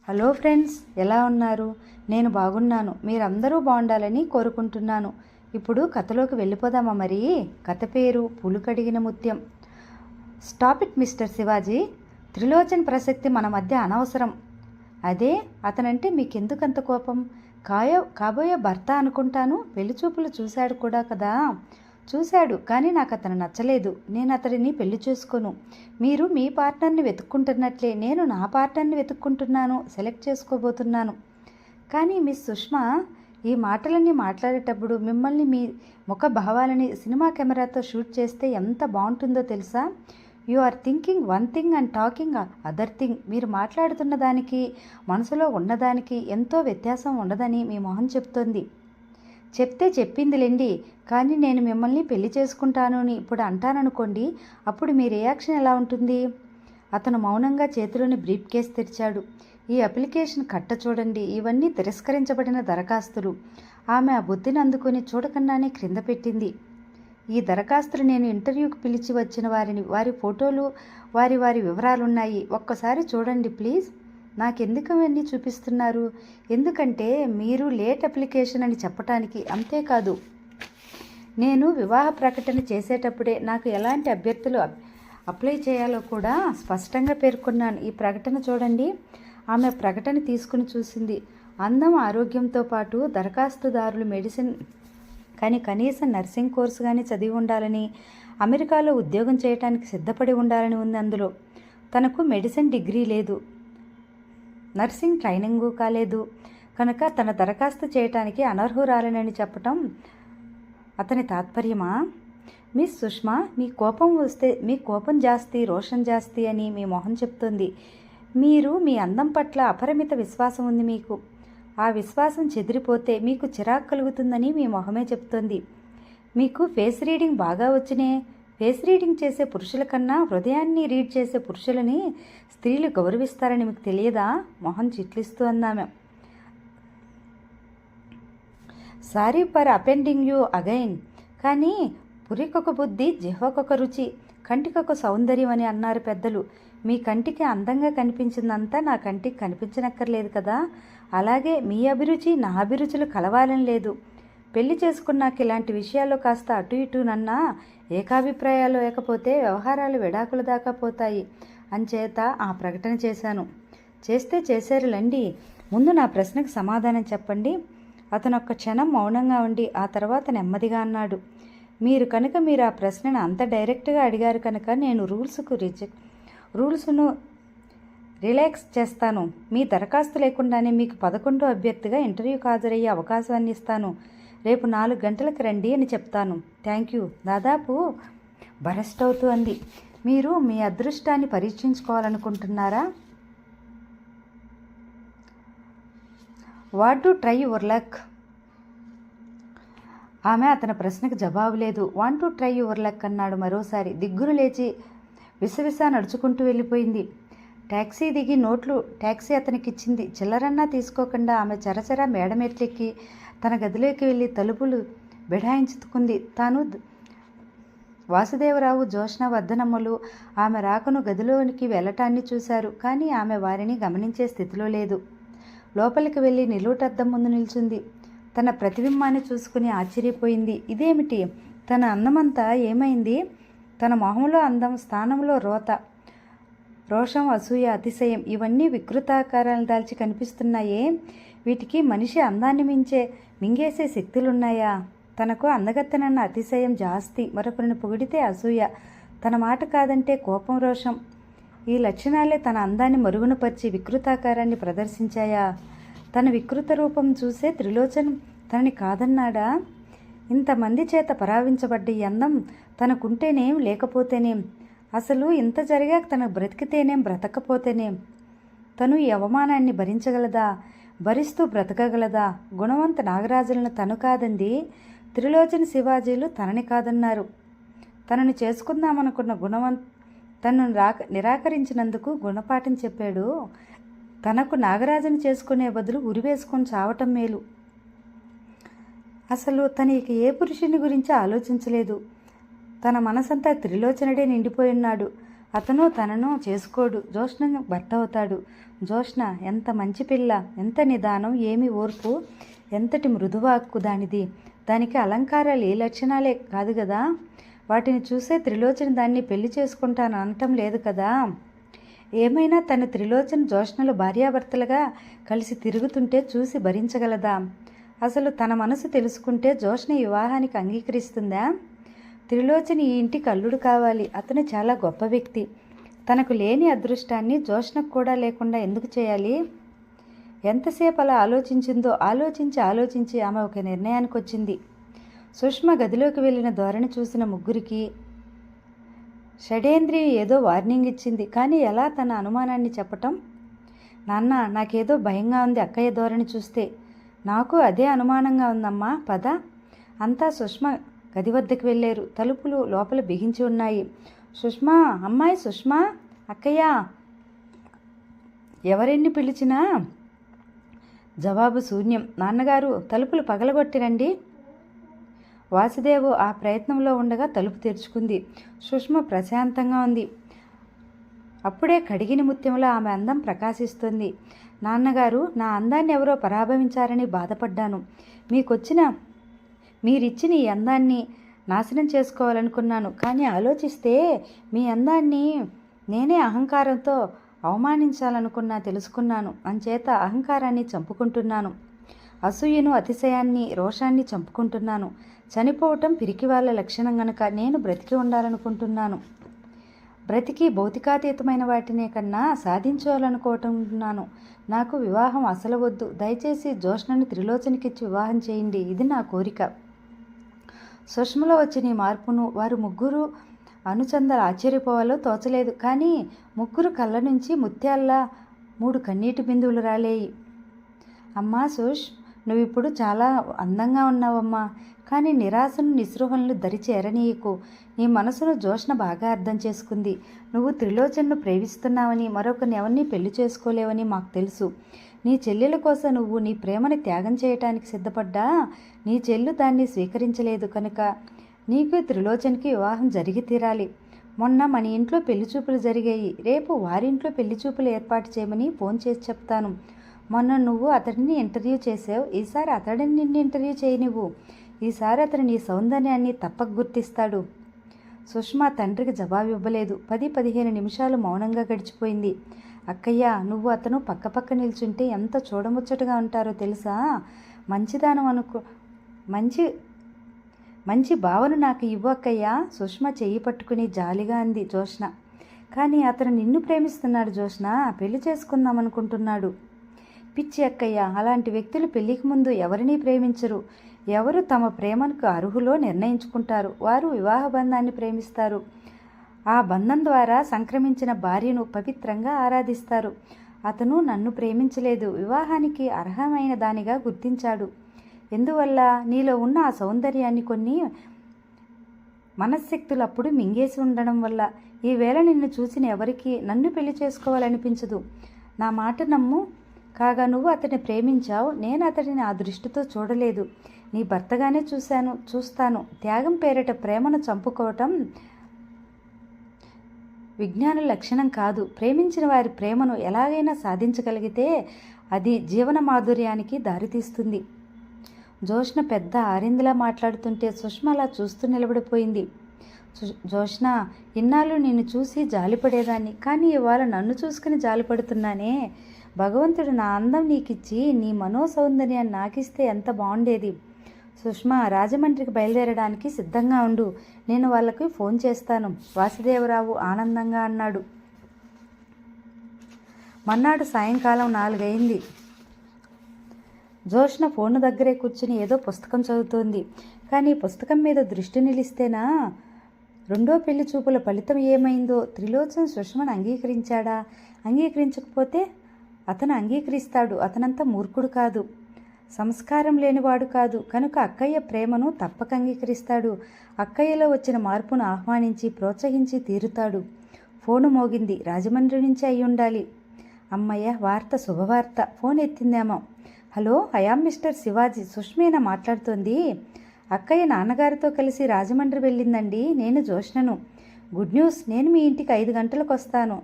Hello friends, ఎలా ఉన్నారు? నేను బాగున్నాను. మీరందరూ బాగుండాలని కోరుకుంటున్నాను. ఇప్పుడు కథలోకి వెళ్ళిపోదామా? మరి కథ పేరు పూలు కడిగిన ముత్యం. Stop it mister Shivaji. Trilochan ప్రసక్తి మన మధ్య అనవసరం. అదే, అతనంటే మీకెందుకంత కోపం? కాబోయే భర్త అనుకుంటాను. పెళ్లి చూపులు చూశాడు కూడా కదా. చూశాడు, కానీ నాకు అతను నచ్చలేదు. నేను అతడిని పెళ్లి చేసుకోను. మీరు మీ పార్ట్నర్ని వెతుక్కుంటున్నట్లే నేను నా పార్ట్నర్ని వెతుక్కుంటున్నాను, సెలెక్ట్ చేసుకోబోతున్నాను. కానీ మిస్ సుష్మా, ఈ మాటలన్నీ మాట్లాడేటప్పుడు మిమ్మల్ని, మీ ముఖ భావాలని సినిమా కెమెరాతో షూట్ చేస్తే ఎంత బాగుంటుందో తెలుసా? You are thinking one thing and talking other thing. మీరు మాట్లాడుతున్న దానికి మనసులో ఉన్నదానికి ఎంతో వ్యత్యాసం ఉండదని మీ మొహం చెప్తోంది. చెప్తే చెప్పిందిలేండి, కానీ నేను మిమ్మల్ని పెళ్లి చేసుకుంటాను అని ఇప్పుడు అంటాననుకోండి, అప్పుడు మీ రియాక్షన్ ఎలా ఉంటుంది? అతను మౌనంగా చేతిలోని బ్రీఫ్ కేస్ తెరిచాడు. ఈ అప్లికేషన్ కట్ట చూడండి. ఇవన్నీ తిరస్కరించబడిన దరఖాస్తులు. ఆమె ఆ బుద్ధిని అందుకుని చూడకుండానే క్రింద పెట్టింది. ఈ దరఖాస్తులు నేను ఇంటర్వ్యూకి పిలిచి వచ్చిన వారి ఫోటోలు, వారి వివరాలున్నాయి. ఒక్కసారి చూడండి ప్లీజ్. నాకెందుకు అవన్నీ చూపిస్తున్నారు? ఎందుకంటే మీరు లేట్ అప్లికేషన్ అని చెప్పటానికి. అంతేకాదు, నేను వివాహ ప్రకటన చేసేటప్పుడే నాకు ఎలాంటి అభ్యర్థులు అప్లై చేయాలో కూడా స్పష్టంగా పేర్కొన్నాను. ఈ ప్రకటన చూడండి. ఆమె ప్రకటన తీసుకుని చూసింది. అందం, ఆరోగ్యంతో పాటు దరఖాస్తుదారులు మెడిసిన్ కానీ కనీసం నర్సింగ్ కోర్సు కానీ చదివి ఉండాలని, అమెరికాలో ఉద్యోగం చేయడానికి సిద్ధపడి ఉండాలని ఉంది అందులో. తనకు మెడిసిన్ డిగ్రీ లేదు, నర్సింగ్ ట్రైనింగు కాలేదు కనుక తన దరఖాస్తు చేయటానికి అనర్హురాలనని చెప్పటం అతని తాత్పర్యమా? మిస్ సుష్మా, మీ కోపం వస్తే మీ కోపం జాస్తి, రోషన్ జాస్తి అని మీ మొహం చెప్తుంది. మీరు మీ అందం పట్ల అపరిమిత విశ్వాసం ఉంది మీకు. ఆ విశ్వాసం చెదిరిపోతే మీకు చిరాకు కలుగుతుందని మీ మొహమే చెప్తోంది. మీకు ఫేస్ రీడింగ్ బాగా వచ్చినే. ఫేస్ రీడింగ్ చేసే పురుషుల కన్నా హృదయాన్ని రీడ్ చేసే పురుషులని స్త్రీలు గౌరవిస్తారని మీకు తెలియదా? మొహం చిట్లిస్తూ అందామె. Sorry for appending you again. కానీ పురికొక బుద్ధి, జిహ్వకొక రుచి, కంటికొక సౌందర్యం అని అన్నారు పెద్దలు. మీ కంటికి అందంగా కనిపించిందంతా నా కంటికి కనిపించనక్కర్లేదు కదా. అలాగే మీ అభిరుచి నా అభిరుచులు కలవాలని లేదు. పెళ్లి చేసుకున్నాక ఇలాంటి విషయాల్లో కాస్త అటు ఇటు నన్నా ఏకాభిప్రాయాలు లేకపోతే వ్యవహారాలు విడాకుల దాకా పోతాయి. అంచేత ఆ ప్రకటన చేశాను. చేస్తే చేశారులండి. ముందు నా ప్రశ్నకు సమాధానం చెప్పండి. అతను ఒక్క క్షణం మౌనంగా ఉండి ఆ తర్వాత నెమ్మదిగా అన్నాడు. మీరు ఆ ప్రశ్నను అంత డైరెక్ట్గా అడిగారు కనుక నేను రూల్స్ను రిలాక్స్ చేస్తాను. మీ దరఖాస్తు లేకుండానే మీకు 11వ అభ్యర్థిగా ఇంటర్వ్యూకి హాజరయ్యే అవకాశాన్ని ఇస్తాను. రేపు 4 గంటలకు రండి అని చెప్తాను. Thank you. దాదాపు బరస్ట్ అవుతూ అంది. మీరు మీ అదృష్టాన్ని పరీక్షించుకోవాలనుకుంటున్నారా? What to try your luck. ఆమె అతని ప్రశ్నకు జవాబు లేదు. Want to try your luck అన్నాడు మరోసారి. దిగ్గును లేచి విసవిసా నడుచుకుంటూ వెళ్ళిపోయింది. ట్యాక్సీ దిగి ట్యాక్సీ అతనికిచ్చింది. చిల్లరన్నా తీసుకోకుండా ఆమె చరచర మేడమెట్లెక్కి తన గదిలోకి వెళ్ళి తలుపులు బిడాయించుకుంది. తాను, వాసుదేవరావు, జోష్న, వర్ధనమ్మలు ఆమె రాకను గదిలోనికి వెళ్ళటాన్ని చూశారు. కానీ ఆమె వారిని గమనించే స్థితిలో లేదు. లోపలికి వెళ్ళి నిలువుటద్దం ముందు నిల్చుంది. తన ప్రతిబింబాన్ని చూసుకుని ఆశ్చర్యపోయింది. ఇదేమిటి? తన అందమంతా ఏమైంది? తన మొహంలో అందం, స్థానంలో రోషం, అసూయ, అతిశయం ఇవన్నీ వికృతాకారాలు దాల్చి కనిపిస్తున్నాయే. వీటికి మనిషి అందాన్ని మింగేసే శక్తులున్నాయా? తనకు అందగత్తెనన్న అతిశయం జాస్తి, మరొకరిని పొగిడితే అసూయ, తన మాట కాదంటే కోపం, రోషం. ఈ లక్షణాలే తన అందాన్ని మరుగునపరిచి వికృతాకారాన్ని ప్రదర్శించాయా? తన వికృత రూపం చూసే త్రిలోచన్ తనని కాదన్నాడా? ఇంతమంది చేత పరావించబడ్డ ఈ అందం తనకుంటేనేం, లేకపోతేనేం? అసలు ఇంత జరిగాక తనకు బ్రతికితేనేం, బ్రతకపోతేనేం? తను ఈ అవమానాన్ని భరించగలదా? భరిస్తూ బ్రతకగలదా? గుణవంత నాగరాజులను తను కాదంది. త్రిలోచన శివాజీలు తనని కాదన్నారు. తనను చేసుకుందామనుకున్న తనను నిరాకరించినందుకు గుణపాఠం చెప్పాడు. తనకు నాగరాజును చేసుకునే బదులు ఉరివేసుకొని చావటం మేలు. అసలు తను ఇక ఏ పురుషుని గురించి ఆలోచించలేదు. తన మనసంతా త్రిలోచనుడే నిండిపోయి ఉన్నాడు. అతను తనను చేసుకోడు, జోష్నను భర్త అవుతాడు. జోష్న ఎంత మంచి పిల్ల, ఎంత నిదానం, ఏమి ఓర్పు, ఎంతటి మృదువాక్కు దానిది. దానికి అలంకారాలు ఏ లక్షణాలే కాదు కదా. వాటిని చూసే త్రిలోచన దాన్ని పెళ్లి చేసుకుంటాను అనటం లేదు కదా. ఏమైనా తన త్రిలోచన జోష్నలు భార్యాభర్తలుగా కలిసి తిరుగుతుంటే చూసి భరించగలదా? అసలు తన మనసు తెలుసుకుంటే జోష్న వివాహానికి అంగీకరిస్తుందా? త్రిలోచన ఈ ఇంటికి అల్లుడు కావాలి. అతను చాలా గొప్ప వ్యక్తి. తనకు లేని అదృష్టాన్ని జోష్నకు కూడా లేకుండా ఎందుకు చేయాలి? ఎంతసేపు అలా ఆలోచించిందో ఆలోచించి ఆమె ఒక నిర్ణయానికి వచ్చింది. సుష్మ గదిలోకి వెళ్ళిన ధోరణి చూసిన ముగ్గురికి షడేంద్రియ ఏదో వార్నింగ్ ఇచ్చింది. కానీ ఎలా తన అనుమానాన్ని చెప్పటం? నాన్న, నాకేదో భయంగా ఉంది అక్కయ్య ధోరణి చూస్తే. నాకు అదే అనుమానంగా ఉందమ్మా, పద. అంతా సుష్మ గది వద్దకు వెళ్ళారు. తలుపులు లోపల బిగించి ఉన్నాయి. సుష్మా, అమ్మాయి సుష్మా, అక్కయ్య. ఎవరెన్ని పిలిచినా జవాబు శూన్యం. నాన్నగారు, తలుపులు పగలగొట్టిరండి. వాసుదేవు ఆ ప్రయత్నంలో ఉండగా తలుపు తెరుచుకుంది. సుష్మ ప్రశాంతంగా ఉంది. అప్పుడే కడిగిన ముత్యంలో ఆమె అందం ప్రకాశిస్తుంది. నాన్నగారు, నా అందాన్ని ఎవరో పరాభవించారని బాధపడ్డాను. మీరిచ్చిన ఈ అందాన్ని నాశనం చేసుకోవాలనుకున్నాను. కానీ ఆలోచిస్తే మీ అందాన్ని నేనే అహంకారంతో అవమానించాలనుకున్నా తెలుసుకున్నాను. అంచేత అహంకారాన్ని చంపుకుంటున్నాను. అసూయను, అతిశయాన్ని, రోషాన్ని చంపుకుంటున్నాను. చనిపోవటం పిరికి వాళ్ళ లక్షణం గనక నేను బ్రతికి ఉండాలనుకుంటున్నాను. బ్రతికి భౌతికాతీతమైన వాటినే కన్నా సాధించాలనుకుంటున్నాను. నాకు వివాహం అసలు వద్దు. దయచేసి జోష్నని త్రిలోచనకిచ్చి వివాహం చేయండి. ఇది నా కోరిక. సుష్మలో వచ్చిన ఈ మార్పును వారు ముగ్గురు అనుచందలు ఆశ్చర్యపోవాలో తోచలేదు. కానీ ముగ్గురు కళ్ళ నుంచి ముత్యాల్లా 3 కన్నీటి బిందువులు రాలేయి. అమ్మా సుష్, నువ్విప్పుడు చాలా అందంగా ఉన్నావమ్మా. కానీ నిరాశను, నిస్పృహలను దరిచేరనీయకు. నీ మనసును జోష్న బాగా అర్థం చేసుకుంది. నువ్వు త్రిలోచనను ప్రేమిస్తున్నావని, మరొకరిని ఎవరిని పెళ్లి చేసుకోలేవని మాకు తెలుసు. నీ చెల్లెల కోసం నువ్వు నీ ప్రేమని త్యాగం చేయటానికి సిద్ధపడ్డా నీ చెల్లు దాన్ని స్వీకరించలేదు కనుక నీకు త్రిలోచనకి వివాహం జరిగి తీరాలి. మొన్న మన ఇంట్లో పెళ్లిచూపులు జరిగాయి. రేపు వారింట్లో పెళ్లిచూపులు ఏర్పాటు చేయమని ఫోన్ చేసి చెప్తాను. మొన్న నువ్వు అతడిని ఇంటర్వ్యూ చేసావు. ఈసారి అతడిని నిన్ను ఇంటర్వ్యూ చేయనివ్వు. ఈసారి అతను నీ సౌందర్యాన్ని తప్పక గుర్తిస్తాడు. సుష్మా తండ్రికి జవాబు ఇవ్వలేదు. 10-15 నిమిషాలు మౌనంగా గడిచిపోయింది. అక్కయ్య, నువ్వు అతను పక్కపక్క నిల్చుంటే ఎంత చూడముచ్చటగా ఉంటారో తెలుసా? మంచిదానం అనుకో, మంచి భావన నాకు ఇవ్వు అక్కయ్య. సుష్మ చెయ్యి పట్టుకుని జాలిగా అంది జోష్న. కానీ అతను నిన్ను ప్రేమిస్తున్నాడు జోష్న. పెళ్లి చేసుకుందామనుకుంటున్నాడు. పిచ్చి అక్కయ్య, అలాంటి వ్యక్తులు పెళ్లికి ముందు ఎవరినీ ప్రేమించరు. ఎవరు తమ ప్రేమకు అర్హులో నిర్ణయించుకుంటారు. వారు వివాహ బంధాన్ని ప్రేమిస్తారు. ఆ బంధం ద్వారా సంక్రమించిన భార్యను పవిత్రంగా ఆరాధిస్తారు. అతను నన్ను ప్రేమించలేదు, వివాహానికి అర్హమైన దానిగా గుర్తించాడు. ఎందువల్ల? నీలో ఉన్న ఆ సౌందర్యాన్ని కొన్ని మనశ్శక్తులు అప్పుడు మింగేసి ఉండడం వల్ల. ఈవేళ నిన్ను చూసిన ఎవరికి నన్ను పెళ్లి చేసుకోవాలనిపించదు. నా మాట నమ్ము. కాగా నువ్వు అతన్ని ప్రేమించావు. నేను అతడిని ఆ దృష్టితో చూడలేదు. నీ భర్తగానే చూస్తాను. త్యాగం పేరిట ప్రేమను చంపుకోవటం విజ్ఞాన లక్షణం కాదు. ప్రేమించిన వారి ప్రేమను ఎలాగైనా సాధించగలిగితే అది జీవన మాధుర్యానికి దారితీస్తుంది. జోష్న పెద్ద ఆరిందిలా మాట్లాడుతుంటే సుష్మ అలా చూస్తూ నిలబడిపోయింది. జోష్న, ఇన్నాళ్ళు నిన్ను చూసి జాలిపడేదాన్ని, కానీ ఇవాళ నన్ను చూసుకుని జాలిపడుతున్నానే. భగవంతుడు నా అందం నీకిచ్చి నీ మనోసౌందర్యాన్ని నాకిస్తే ఎంత బాగుండేది. సుష్మ, రాజమండ్రికి బయలుదేరడానికి సిద్ధంగా ఉండు. నేను వాళ్ళకి ఫోన్ చేస్తాను. వాసుదేవరావు ఆనందంగా అన్నాడు. మన్నాడు సాయంకాలం 4 అయింది. జోష్న ఫోను దగ్గరే కూర్చుని ఏదో పుస్తకం చదువుతోంది. కానీ పుస్తకం మీద దృష్టి నిలిస్తేనా రెండో పెళ్లి చూపుల ఫలితం ఏమైందో? త్రిలోచన సుష్మను అంగీకరించాడా? అంగీకరించకపోతే అతను అంగీకరిస్తాడు. అతనంత మూర్ఖుడు కాదు, సంస్కారం లేనివాడు కాదు. కనుక అక్కయ్య ప్రేమను తప్పక అంగీకరిస్తాడు. అక్కయ్యలో వచ్చిన మార్పును ఆహ్వానించి ప్రోత్సహించి తీరుతాడు. ఫోను మోగింది. రాజమండ్రి నుంచి అయి ఉండాలి. అమ్మయ్య, వార్త, శుభవార్త. ఫోన్ ఎత్తిందేమో. Hello, I'm mister Shivaji. సుష్మేనా మాట్లాడుతోంది? అక్కయ్య నాన్నగారితో కలిసి రాజమండ్రి వెళ్ళిందండి. నేను జోష్నను. గుడ్ న్యూస్, నేను మీ ఇంటికి 5 గంటలకు వస్తాను.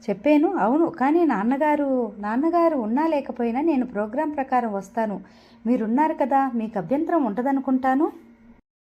చెప్పాను. అవును, కానీ నాన్నగారు ఉన్నా లేకపోయినా నేను ప్రోగ్రాం ప్రకారం వస్తాను. మీరున్నారు కదా, మీకు అభ్యంతరం ఉండదనుకుంటాను.